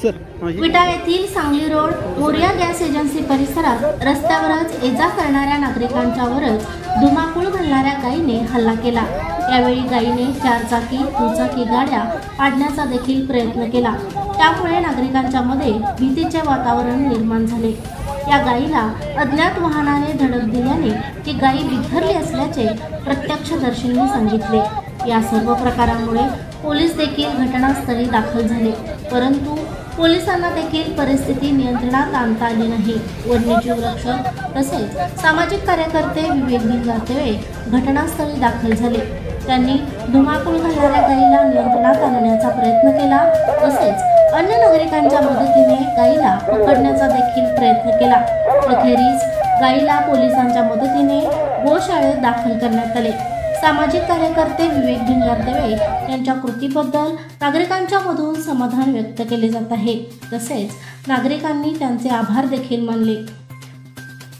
विटा येथील Sangli road Moriya gas agency परिसरात रस्त्यावरच ये-जा करणाऱ्या नागरिकांच्यावरच धुमाकूळ घालणाऱ्या गायीने हल्ला केला। यावेळी गायीने 4 चाकी दुचाकी गाड्या पाडण्याचा देखील प्रयत्न केला। त्यामुळे नागरिकांच्या मध्ये भीतीचे वातावरण निर्माण झाले। या गायीला अज्ञात वाहनाने धडक दिल्याने ती गायी बिथरली असल्याचे प्रत्यक्षदर्शींनी सांगितले। या सर्व प्रकारामुळे पोलीस देखील घटनास्थळी दाखल झाले, परंतु पोलिसांना देखील परिस्थिती नियंत्रणात आणता आली नाही। वन्यजीव रक्षक तसेच सामाजिक कार्यकर्ते विवेक भिंगारदेवे घटनास्थळी दाखल झाले। त्यांनी धुमाकूळ घालणाऱ्या गायीला नियंत्रणात आणण्याचा प्रयत्न केला, तसेच अन्य नागरिकांच्या मदतीने गायीला पकडण्याचा देखील प्रयत्न केला। अखेरीस गायीला पोलिसांच्या मदतीने गोशाळेत दाखल करण्यात आले। सामाजिक कार्यकर्ते विवेक भिंगारदेवे यांच्या कृतीबद्दल नागरिकांच्या मधून समाधान व्यक्त केले जात आहे। तसेच नागरिकांनी त्यांचे आभार देखील मानले।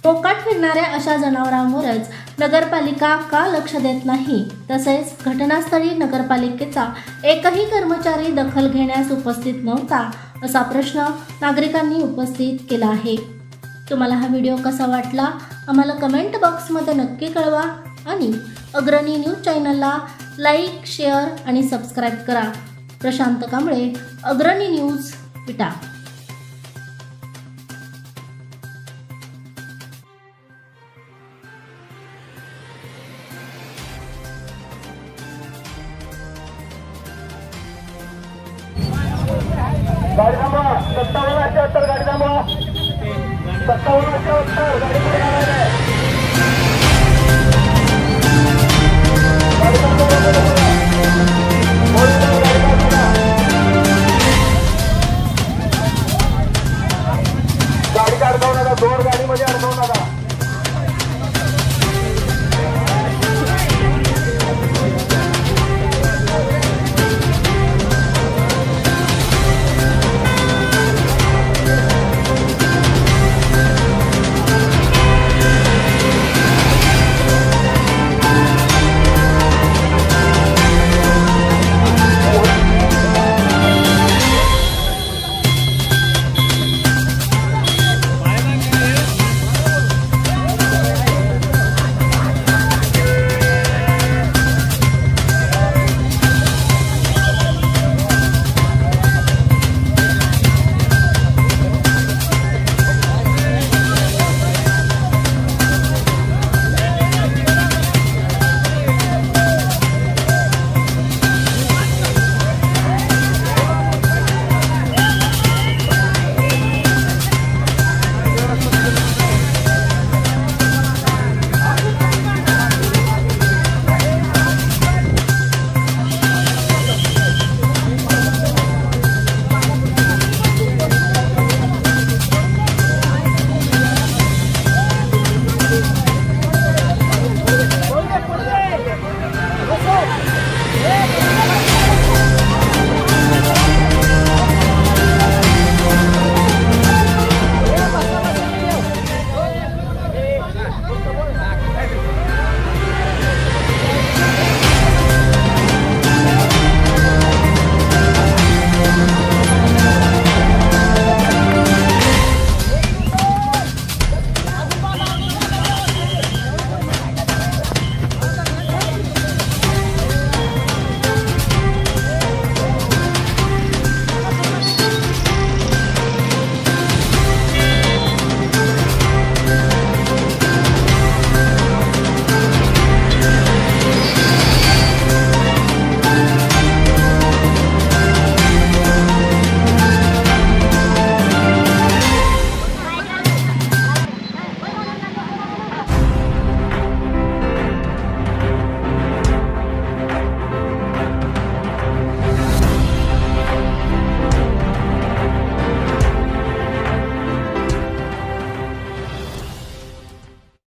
मोकाट फिरणाऱ्या अशा जनावरांवरच नगरपालिका का लक्ष देत नाही, तसेच घटनास्थळी नगरपालिकेचा एकही कर्मचारी दखल घेण्यास उपस्थित नव्हता, असा प्रश्न नागरिकांनी उपस्थित केला आहे। तुम्हाला हा व्हिडिओ कसा वाटला आम्हाला कमेंट बॉक्समध्ये नक्की कळवा आणि अग्रणी न्यूज चॅनलला लाईक, शेअर आणि सबस्क्राईब करा। प्रशांत कांबळे, अग्रणी न्यूज, विटा। गाड़ी थांबवा, 5778 गाड़ी थांबवा, 5778 गाड़ी पुढे लावायला आहे। गाड़ी थांबवा, गाडी अडकवू नका, दोन गाडीमध्ये अडकवू नका।